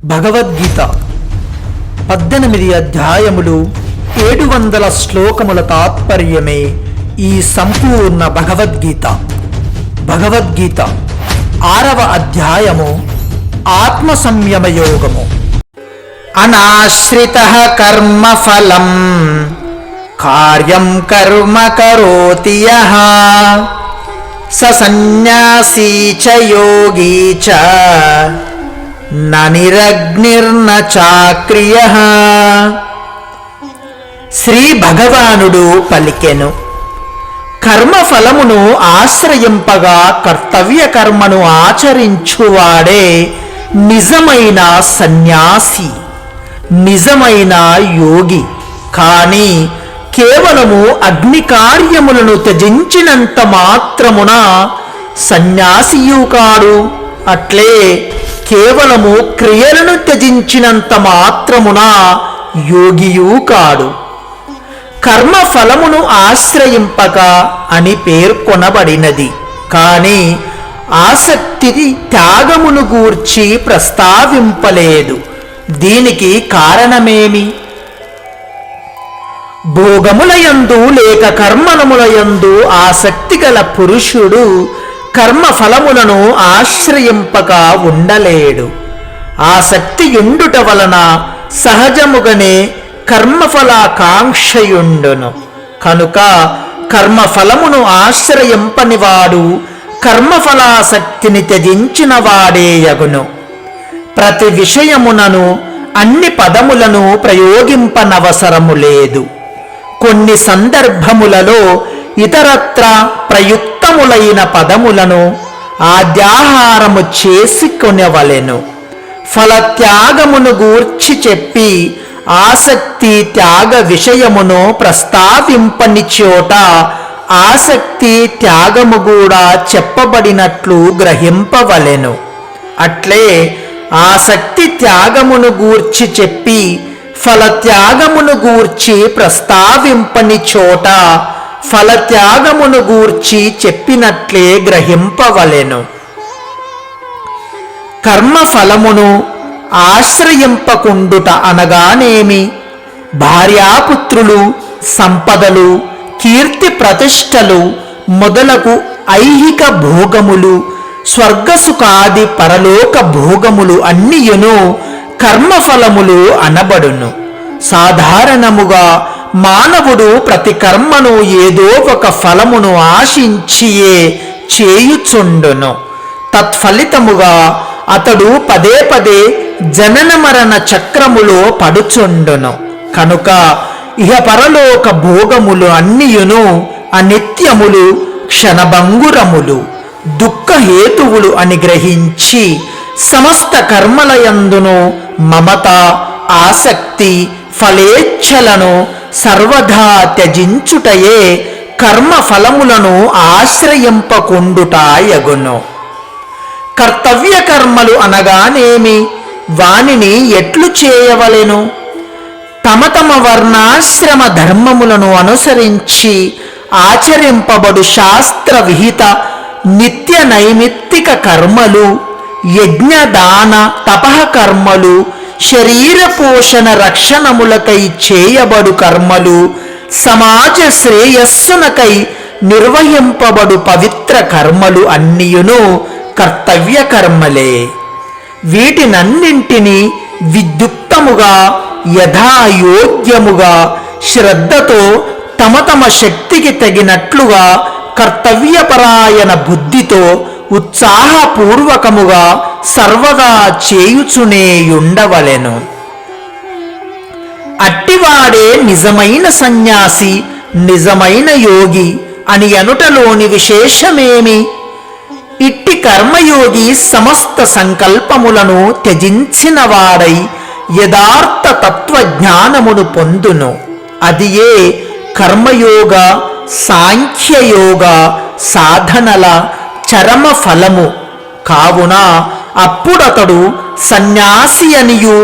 భగవద్గీత 18 అధ్యాయములు 700 శ్లోకముల తాత్పర్యమే ఈ సంపూర్ణ భగవద్గీత. భగవద్గీత 6వ అధ్యాయము ఆత్మ సంయమ యోగము. అనాశ్రితః కర్మఫలం కార్యం కర్మ కరోతి యః స సన్యాసీ చ యోగీ చ న నిరగ్నిర్న చాక్రియః. శ్రీ భగవానుడు పలికెను, కర్మఫలమును ఆశ్రయింపగా కర్తవ్య కర్మను ఆచరించువాడే నిజమైన సన్యాసి, నిజమైన యోగి. కానీ కేవలము అగ్ని కార్యములను త్యజించినంత మాత్రమున సన్యాసియు కాడు. అట్లే కేవలము క్రియలను త్యజించినంత మాత్రమున యోగియూ కాడు. కర్మఫలమును ఆశ్రయింపక అని పేర్కొనబడినది. కానీ ఆసక్తి త్యాగమును గూర్చి ప్రస్తావింపలేదు. దీనికి కారణమేమి? భోగములయందు లేక కర్మలములయందు ఆసక్తి గల పురుషుడు కర్మఫలములను ఆశ్రయింపక ఉండలేడు. ఆసక్తి యుండుట వలన సహజముగానే కర్మఫలాకాంక్షయుండును. కనుక కర్మఫలమును ఆశ్రయింపనివాడు కర్మఫలాసక్తిని త్యజించిన వాడేయగును. ప్రతి విషయమునను అన్ని పదములను ప్రయోగింపనవసరము లేదు. కొన్ని సందర్భములలో ఇతరత్ర ప్రయుక్తములైన పదములను ఆద్యాహారము చేసుకొనవలెను. ఫలత్యాగమును గూర్చి చెప్పి ఆసక్తి త్యాగ విషయమును ప్రస్తావింపని చోట ఆసక్తి త్యాగము కూడా చెప్పబడినట్లు గ్రహింపవలెను. అట్లే ఆసక్తి త్యాగమును గూర్చి చెప్పి ఫలత్యాగమును గూర్చి ప్రస్తావింపని చోట ఫలత్యాగమును గూర్చి చెప్పినట్లే గ్రహింపవలెను. కర్మఫలమును ఆశ్రయింపకుండుట అనగానేమి? భార్యాపుత్రులు, సంపదలు, కీర్తి ప్రతిష్టలు మొదలగు ఐహిక భోగములు, స్వర్గసుఖాది పరలోక భోగములు అన్నియును కర్మఫలములు అనబడును. సాధారణముగా మానవుడు ప్రతి కర్మను ఏదో ఒక ఫలమును ఆశించియే చేయుచుండును. తత్ఫలితముగా అతడు పదే పదే జనన మరణ చక్రములో పడుచుండును. కనుక ఇహ పరలోక భోగములు అన్నియును అనిత్యములు, క్షణభంగురములు, దుఃఖహేతువులు అని గ్రహించి సమస్త కర్మలయందును మమత, ఆసక్తి, ఫలేచ్ఛలను సర్వదా త్యజించుటయే కర్మఫలములను ఆశ్రయింపకుండుటాయగును. కర్తవ్య కర్మలు అనగానేమి? వానిని ఎట్లు చేయవలెను? తమ తమ వర్ణాశ్రమ ధర్మములను అనుసరించి ఆచరింపబడు శాస్త్ర విహిత నిత్య నైమిత్తిక కర్మలు, యజ్ఞ దాన తపః కర్మలు, శరీర పోషణ రక్షణములకై చేయబడు కర్మలు, సమాజ శ్రేయస్సునకై నిర్వహింపబడు పవిత్ర కర్మలు అన్నియును కర్తవ్య కర్మలే. వీటినన్నింటినీ విద్యుక్తముగా యథాయోగ్యముగా శ్రద్ధతో తమ తమ శక్తికి తగినట్లుగా కర్తవ్యపరాయణ బుద్ధితో ఉత్సాహపూర్వకముగా సర్వదా చేయుచునేయుండవలెను. అట్టివాడే నిజమైన సన్యాసి, నిజమైన యోగి అని అనుటలోని విశేషమేమి? ఇట్టి కర్మయోగి సమస్త సంకల్పములను త్యజించిన వాడై యథార్థ తత్వజ్ఞానమును పొందును. అదియే కర్మయోగ, సాంఖ్యయోగ సాధనల చరమ ఫలము. కావున అప్పుడతడు సన్యాసి అనియు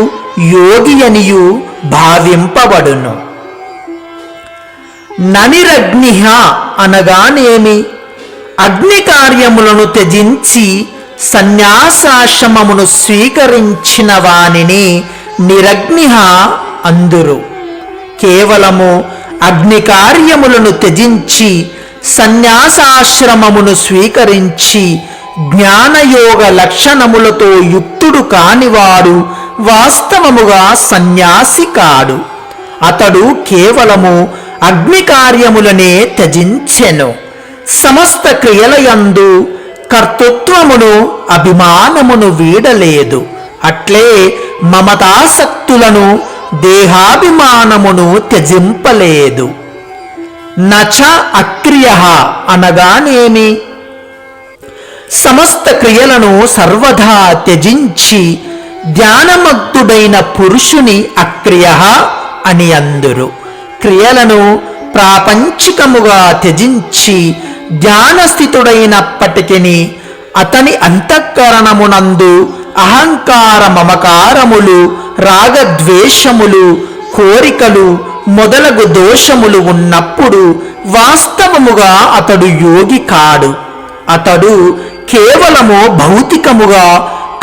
యోగి అనియు భావింపబడును. ననిరగ్నిః అనగానేమి? అగ్ని కార్యములను త్యజించి సన్యాసాశ్రమమును స్వీకరించిన వానిని నిరగ్నిహ అందురు. కేవలము అగ్ని కార్యములను త్యజించి సన్యాసాశ్రమమును స్వీకరించి జ్ఞానయోగ లక్షణములతో యుక్తుడు కానివాడు వాస్తవముగా సన్యాసి కాడు. అతడు కేవలము అగ్ని కార్యములనే త్యజించెను. సమస్త క్రియలయందు కర్తృత్వమును అభిమానమును వీడలేదు. అట్లే మమతాసక్తులను దేహాభిమానమును త్యజింపలేదు. నచ అక్రియ అనగానేమి? సమస్త క్రియలను సర్వదా త్యజించి ధ్యానమగ్ధుడైన పురుషుని అక్రియ అని అందురు. క్రియలను ప్రాపంచికముగా త్యజించి ధ్యానస్థితుడైనప్పటికీ అతని అంతఃకరణమునందు అహంకార మమకారములు, రాగద్వేషములు, కోరికలు మొదలగు దోషములు ఉన్నప్పుడు వాస్తవముగా అతడు యోగి కాడు. అతడు కేవలము భౌతికముగా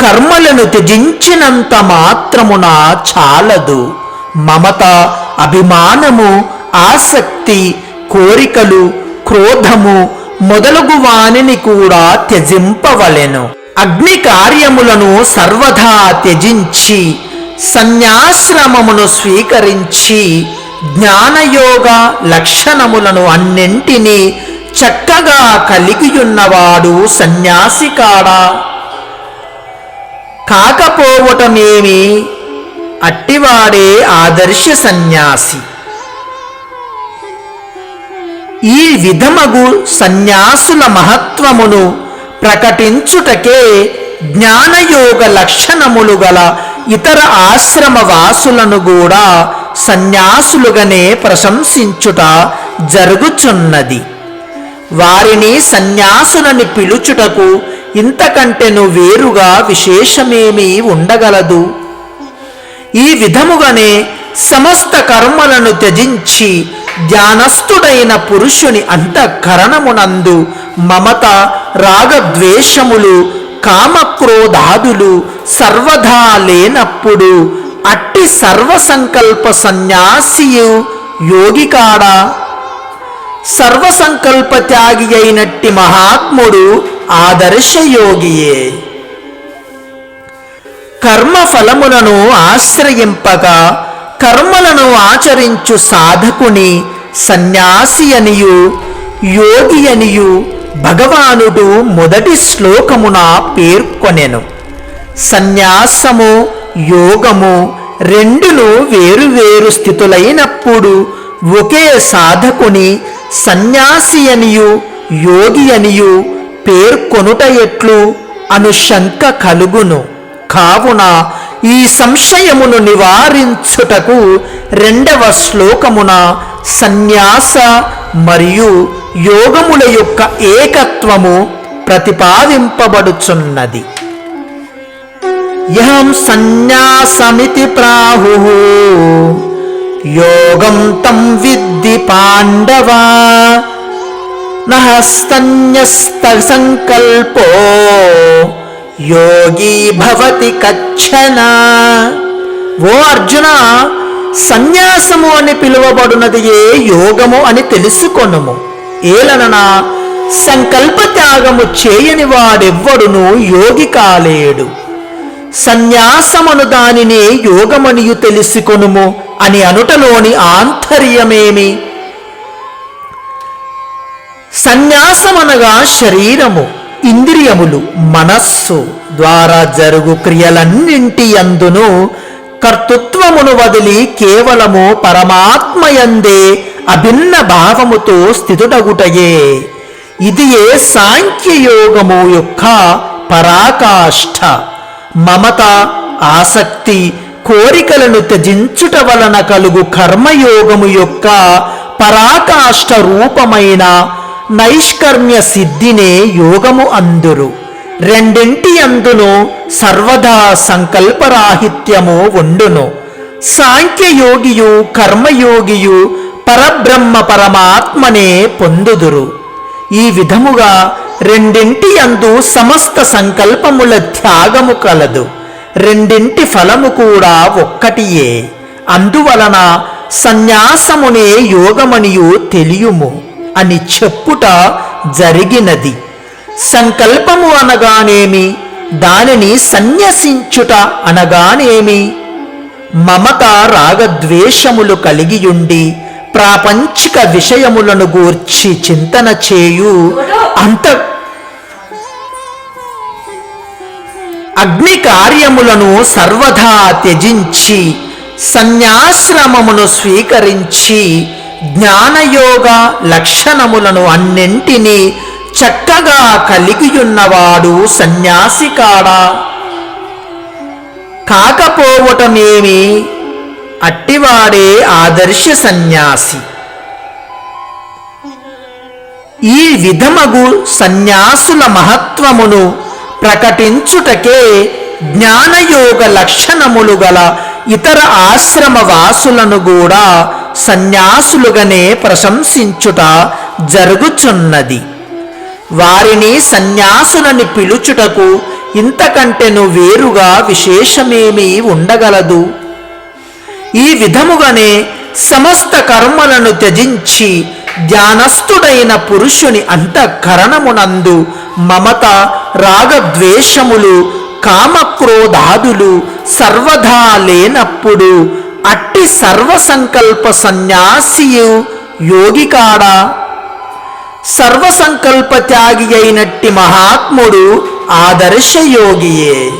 కర్మలను త్యజించినంత మాత్రమున చాలదు. మమత, అభిమానము, ఆసక్తి, కోరికలు, క్రోధము మొదలగు వానిని కూడా త్యజింపవలెను. అగ్ని కార్యములను సర్వదా త్యజించి సన్యాశ్రమమును స్వీకరించి జ్ఞానయోగ లక్షణములను అన్నింటినీ చక్కగా కలిగియున్నవాడు సన్యాసి కాడా? కాకపోవటమేమి? అట్టివాడే ఆదర్శ సన్యాసి. ఈ విధమగు సన్యాసుల మహత్వమును ప్రకటించుటకే జ్ఞానయోగ లక్షణములు గల ఇతర ఆశ్రమ వాసులను కూడా సన్యాసులుగానే ప్రశంసించుట జరుగుచున్నది. వారిని సన్యాసులని పిలుచుటకు ఇంతకంటెను వేరుగా విశేషమేమీ ఉండగలదు. ఈ విధముగానే సమస్త కర్మలను త్యజించి ధ్యానస్థుడైన పురుషుని అంతఃకరణమునందు మమత, రాగద్వేషములు, కామక్రోధాదులు సర్వదా లేనప్పుడు అట్టి సర్వసంకల్ప సన్యాసియు యోగి కాడా? సర్వసంకల్ప త్యాగి అయినట్టి మహాత్ముడు ఆదర్శయోగియే. కర్మఫలములను ఆశ్రయింపక కర్మలను ఆచరించు సాధకుని సన్యాసి అనియు యోగి అనియు భగవానుడు మొదటి శ్లోకమున పేర్కొనెను. సన్యాసము, యోగము రెండును వేరువేరు స్థితులైనప్పుడు ఒకే సాధకుని సన్యాసి అనియు యోగి అనియు పేర్కొనుట ఎట్లు అను శంక కలుగును. కావున ఈ సంశయమును నివారించుటకు 2వ శ్లోకమున సన్యాస మరియు యోగముల యొక్క ఏకత్వము ప్రతిపాదింపబడుచున్నది. యహం సన్యాసమితి ప్రాహుః యోగం తం విద్ధి పాండవ నహస్తన్యస్త సంకల్పో యోగి భవతి కచ్చన. ఓ అర్జున, సన్యాసము అని పిలువబడినది ఏ యోగము అని తెలుసుకొనుము. ఏలనన సంకల్ప త్యాగము చేయని వాడెవ్వడును యోగి కాలేడు. సన్యాసమను దానిని యోగమనియు తెలుసుకొనుము అని అనుటలోని ఆంతర్యమేమి? సన్యాసమనగా శరీరము, ఇంద్రియములు, మనస్సు ద్వారా జరుగు క్రియలన్నింటి యందును కర్తృత్వమును వదిలి కేవలము పరమాత్మయందే అభిన్న భావముతో స్థితుడగుటయే. ఇది ఏ సాంఖ్యయోగము యొక్క పరాకాష్ఠ. మమత, ఆసక్తి, కోరికలను త్యజించుట వలన కలుగు కర్మయోగము యొక్క పరాకాష్ఠ రూపమైన నైష్కర్మ్య సిద్ధినే యోగము అందురు. రెండింటి అందును సర్వదా సంకల్పరాహిత్యము ఉండును. సాంఖ్యయోగియు కర్మయోగియు పరబ్రహ్మ పరమాత్మనే పొందుదురు. ఈ విధముగా రెండింటి యందు సమస్త సంకల్పముల త్యాగము కలదు. రెండింటి ఫలము కూడా ఒక్కటియే. అందువలన సన్యాసమునే యోగమనియు తెలియుము అని చెప్పుట జరిగినది. సంకల్పము అనగానేమి, దానిని సన్యసించుట అనగానేమి? మమత రాగద్వేషములు కలిగియుండి ప్రాపంచిక విషయములను గూర్చి చింతన చేయు అగ్ని కార్యములను సర్వదా త్యజించి సన్యాశ్రమమును స్వీకరించి జ్ఞానయోగ లక్షణములను అన్నింటినీ చక్కగా కలిగియున్నవాడు సన్యాసి కాడా? కాకపోవటమేమి, అట్టివాడే ఆదర్శ సన్యాసి. ఈ విధమగు సన్యాసుల మహత్వమును ప్రకటించుటకే జ్ఞానయోగ లక్షణములు గల ఇతర ఆశ్రమ వాసులను కూడా సన్యాసులుగానే ప్రశంసించుట జరుగుచున్నది. వారిని సన్యాసులని పిలుచుటకు ఇంతకంటెను వేరుగా విశేషమేమీ ఉండగలదు. ఈ విధముగానే సమస్త కర్మలను త్యజించి ధ్యానస్థుడైన పురుషుని అంతఃకరణమునందు మమత రాగద్వేషములు కామక్రోధాదులు సర్వదా లేనప్పుడు అట్టి సర్వసంకల్ప సన్యాసియు యోగి కాడా? సర్వసంకల్ప త్యాగి అయినట్టి మహాత్ముడు ఆదర్శయోగియే.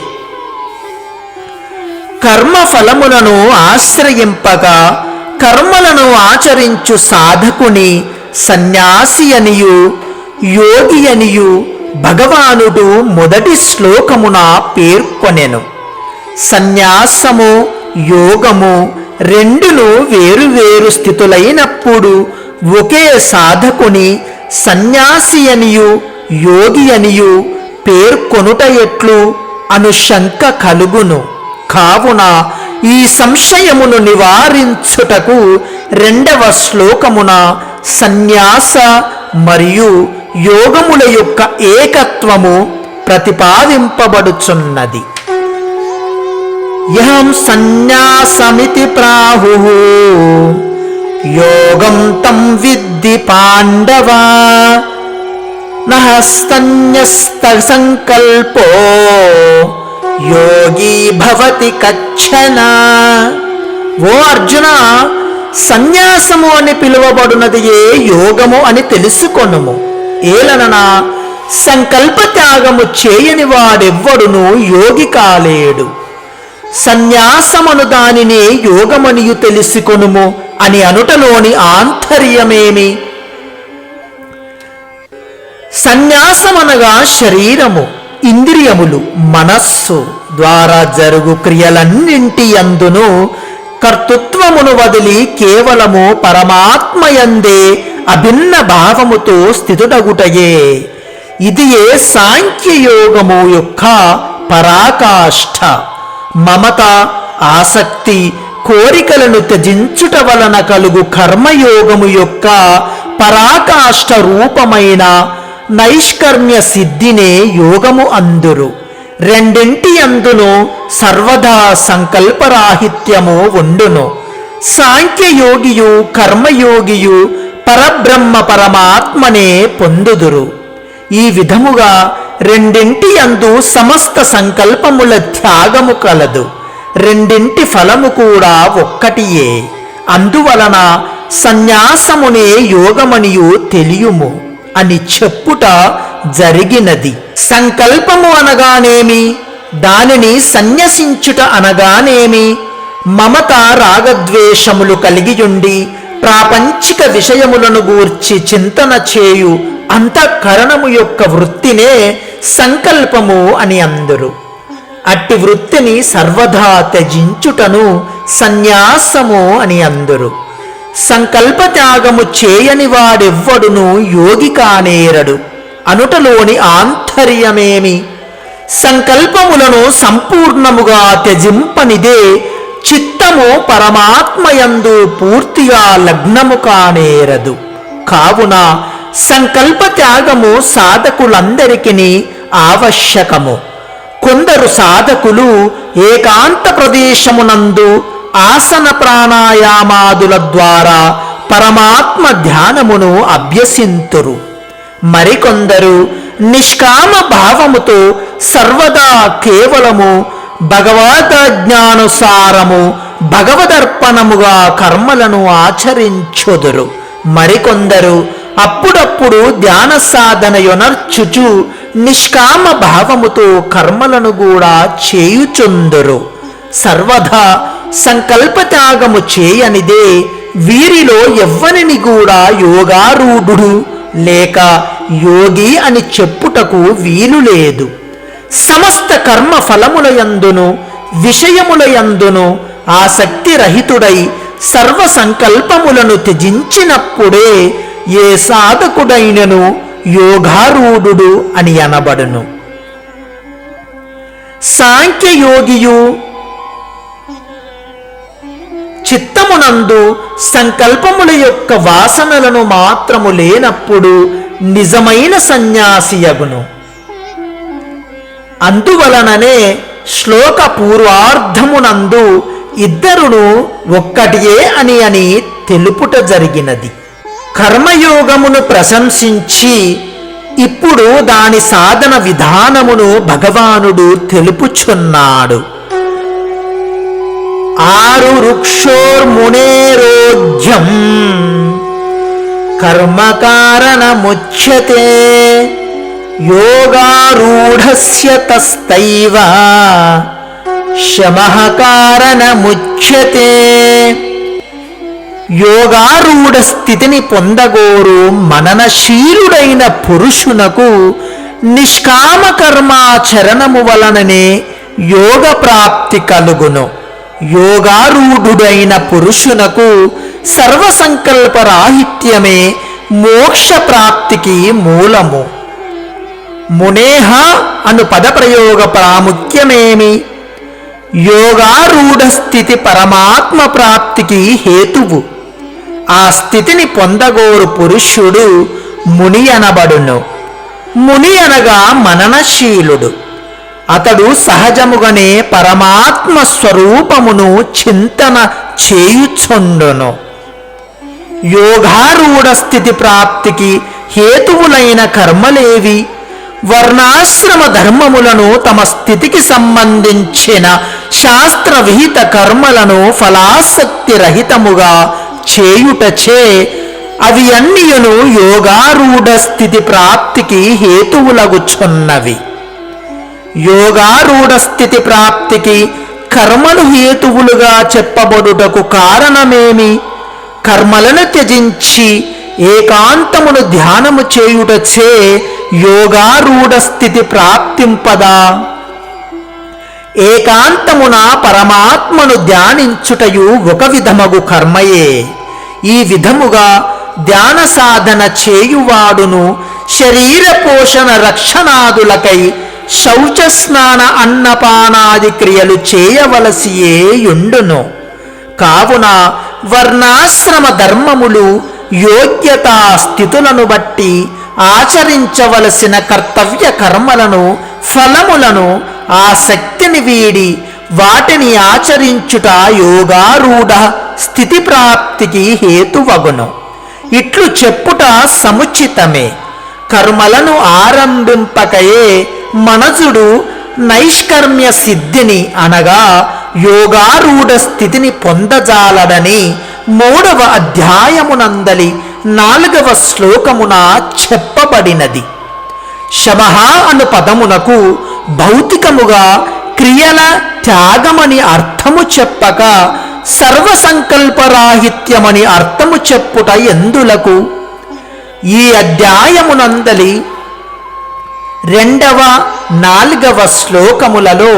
కర్మఫలములను ఆశ్రయింపక కర్మలను ఆచరించు సాధకుని సన్యాసి అనియు యోగి అనియు భగవానుడు మొదటి శ్లోకమున పేర్కొనెను. సన్యాసము యోగము రెండును వేరువేరు స్థితులైనప్పుడు ఒకే సాధకుని సన్యాసి అనియు యోగి అనియు పేర్కొనుట ఎట్లు అను శంక కలుగును. కావున ఈ సంశయమును నివారించుటకు రెండవ శ్లోకమున సన్యాస మరియు యోగముల యొక్క ఏకత్వము ప్రతిపాదింపబడుచున్నది. యహం సన్యాసమితి ప్రాహుః యోగం తం విద్ధి పాండవ నహస్తన్యస్త సంకల్పో యోగి భవతి కచ్చన. ఓ అర్జున, సన్యాసము అని పిలువబడినది ఏ యోగము అని తెలుసుకొనుము. ఏలననా సంకల్ప త్యాగము చేయని వాడెవ్వడును యోగి కాలేడు. సన్యాసమను దానిని యోగమనియు తెలుసుకొనుము అని అనుటలోని ఆంతర్యమేమి? సన్యాసమనగా శరీరము, ఇంద్రియములు, మనస్సు ద్వారా జరుగు క్రియలన్నింటి యందును కర్తృత్వమును వదిలి కేవలము పరమాత్మయందే అభిన్న భావముతో స్థితుడగుటయే. ఇది ఏ సాంఖ్యయోగము యొక్క పరాకాష్ఠ. మమత, ఆసక్తి, కోరికలను త్యజించుట వలన కలుగు కర్మయోగము యొక్క పరాకాష్ఠ రూపమైన నైష్కర్మ్య సిద్ధినే యోగము అందురు. రెండింటి అందును సర్వదా సంకల్పరాహిత్యము ఉండును. సాంఖ్యయోగియు కర్మయోగియు పరబ్రహ్మ పరమాత్మనే పొందుదురు. ఈ విధముగా రెండింటి యందు సమస్త సంకల్పముల త్యాగము కలదు. రెండింటి ఫలము కూడా ఒక్కటియే. అందువలన సన్యాసమునే యోగమనియు తెలియుము అని చెప్పుట జరిగినది. సంకల్పము అనగానేమి, దానిని సన్యసించుట అనగానేమి? మమత రాగద్వేషములు కలిగియుండి ప్రాపంచిక విషయములను గూర్చి చింతన చేయు అంతఃకరణము యొక్క వృత్తినే సంకల్పము అని అందురు. అట్టి వృత్తిని సర్వదా త్యజించుటను సన్యాసము అని అందురు. సంకల్ప త్యాగము చేయని వాడెవ్వడును యోగి కానేరడు అనుటలోని ఆంతర్యమేమి? సంకల్పములను సంపూర్ణముగా త్యజింపనిదే చిత్తము పరమాత్మయందు పూర్తిగా లగ్నము కానేరదు. కావున సంకల్ప త్యాగము సాధకులందరికీ ఆవశ్యకము. కొందరు సాధకులు ఏకాంత ప్రదేశమునందు ఆసన ప్రాణాయామాదుల ద్వారా పరమాత్మ ధ్యానమును అభ్యసింతురు. మరికొందరు నిష్కామ భావముతో సర్వదా కేవలము భగవద్జ్ఞానుసారము భగవదర్పణముగా కర్మలను ఆచరించుదురు. మరికొందరు అప్పుడప్పుడు ధ్యాన సాధన యొనర్చుచు నిష్కామ భావముతో కర్మలను కూడా చేయుచుందురు. సర్వదా సంకల్ప త్యాగము చేయనిదే వీరిలో ఎవ్వనిని కూడా యోగారూఢుడు లేక యోగి అని చెప్పుటకు వీలు లేదు. సమస్త కర్మ ఫలములయందును విషయములయందును ఆసక్తి రహితుడై సర్వ సంకల్పములను త్యజించినప్పుడే ఏ సాధకుడైనను యోగారూఢుడు అని అనబడును. సాంఖ్యయోగియు చిత్తమునందు సంకల్పముల యొక్క వాసనలను మాత్రము లేనప్పుడు నిజమైన సన్యాసియగును. అందువలననే శ్లోక పూర్వార్ధమునందు ఇద్దరును ఒక్కటియే అని తెలుపుట జరిగినది. కర్మయోగమును ప్రశంసించి ఇప్పుడు దాని సాధన విధానమును భగవానుడు తెలుపుచున్నాడు. ఆరురుక్షోర్మునేరోధ్యం కర్మకారణముచ్యతే యోగారూఢస్య తస్తైవ శమః కారణముచ్యతే. యోగారూఢ స్థితిని పొందగోరు మననశీలుడైన పురుషునకు నిష్కామ కర్మాచరణము వలననే యోగ ప్రాప్తి కలుగును. యోగారూఢుడైన పురుషునకు సర్వసంకల్ప రాహిత్యమే మోక్ష ప్రాప్తికి మూలము. మునేహ అను పదప్రయోగ ప్రాముఖ్యమేమి? యోగారూఢ స్థితి పరమాత్మ ప్రాప్తికి హేతువు. ఆ స్థితిని పొందగోరు పురుషుడు ముని అనబడును. ముని అనగా మననశీలుడు. అతడు సహజముగానే పరమాత్మ స్వరూపమును చింతన చేయుచుండును. యోగారూఢ స్థితి ప్రాప్తికి హేతువులైన కర్మలేవి? వర్ణాశ్రమ ధర్మములను తమ స్థితికి సంబంధించిన శాస్త్ర విహిత కర్మలను ఫలాసక్తి రహితముగా చేయుటచే అవి అన్నియును యోగారూఢ స్థితి ప్రాప్తికి హేతువులగుచున్నవి. యోగారూఢ స్థితి ప్రాప్తికి కర్మలు హేతువులుగా చెప్పబడుటకు కారణమేమి? కర్మలను త్యజించి ఏకాంతమును ధ్యానము చేయుటచే యోగారూఢ స్థితి ప్రాప్తింపదా? ఏకాంతమున పరమాత్మను ధ్యానించుటయు ఒక విధమగు కర్మయే. ఈ విధముగా ధ్యాన సాధన చేయువాడును శరీర పోషణ రక్షణాదులకై శౌచ స్నాన అన్నపానాది క్రియలు చేయవలసియే యుండును. కావున వర్ణాశ్రమ ధర్మములు యోగ్యతా స్థితులను బట్టి ఆచరించవలసిన కర్తవ్య కర్మలను ఫలములను ఆ శక్తిని వీడి వాటిని ఆచరించుట యోగారూఢ స్థితి ప్రాప్తికి హేతువగును. ఇట్లు చెప్పుట సముచితమే. కర్మలను ఆరంభింపకయే మనసుడు నైష్కర్మ్య సిద్ధిని అనగా యోగారూఢ స్థితిని పొందజాలడని 3వ అధ్యాయమునందలి 4వ శ్లోకమున చెప్పబడినది. శమః అను పదమునకు భౌతికముగా క్రియల త్యాగమని అర్థము చెప్పక సర్వసంకల్పరాహిత్యమని అర్థము చెప్పుట ఎందులకు? ఈ అధ్యాయమునందలి 2వ 4వ శ్లోకములలో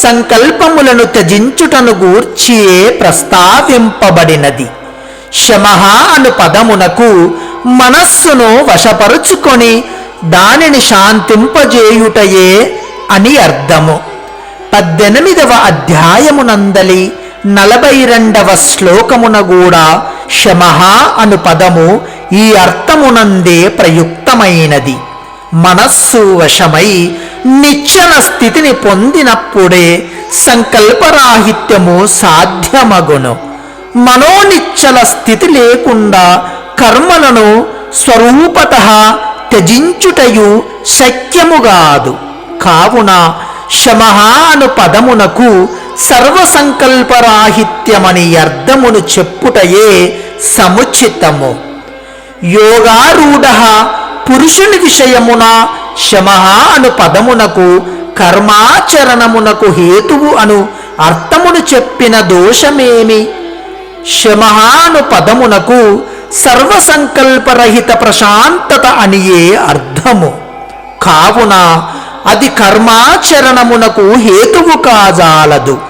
సంకల్పములను త్యజించుటను గూర్చియే ప్రస్తావింపబడినది. శమః అను పదమునకు మనస్సును వశపరుచుకొని దానిని శాంతింపజేయుటయే అని అర్థము. 18వ అధ్యాయమునందలి 42వ శ్లోకమున కూడా శమః అను పదము ఈ అర్థమునందే ప్రయుక్తమైనది. మనస్సు వశమై నిశ్చల స్థితిని పొందినప్పుడే సంకల్పరాహిత్యము సాధ్యమగును. మనోనిశ్చల స్థితి లేకుండా కర్మలను స్వరూపతః త్యజించుటయు శక్యముగాదు. కావున శమః అను పదమునకు సర్వసంకల్పరాహిత్యమని అర్థమును చెప్పుటయే సముచితము. యోగారూఢ పురుషుని విషయమున శమః అను పదమునకు కర్మాచరణమునకు హేతువు అను అర్థమును చెప్పిన దోషమేమి? శమః అను పదమునకు సర్వసంకల్పరహిత ప్రశాంతత అనియే అర్థము. కావున అది కర్మాచరణమునకు హేతువు కాజాలదు.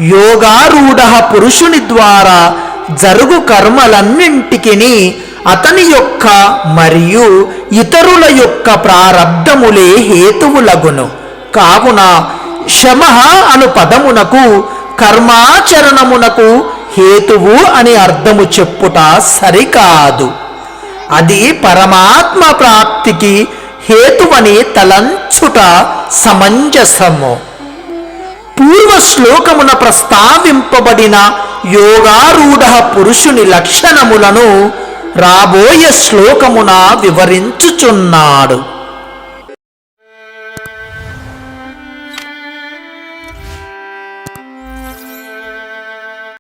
యోగారూఢ పురుషుని ద్వారా జరుగు కర్మలన్నింటికి అతని యొక్క మరియు ఇతరుల యొక్క ప్రారబ్ధములే హేతువులగును. కావున శమః అను పదమునకు కర్మాచరణమునకు హేతువు అని అర్థము చెప్పుట సరికాదు. అది పరమాత్మ ప్రాప్తికి హేతువని తలంచుట సమంజసము. పూర్వ శ్లోకమున ప్రస్తావింపబడిన యోగారూఢ పురుషుని లక్షణములను రాబోయే శ్లోకమున వివరించుచున్నాడు.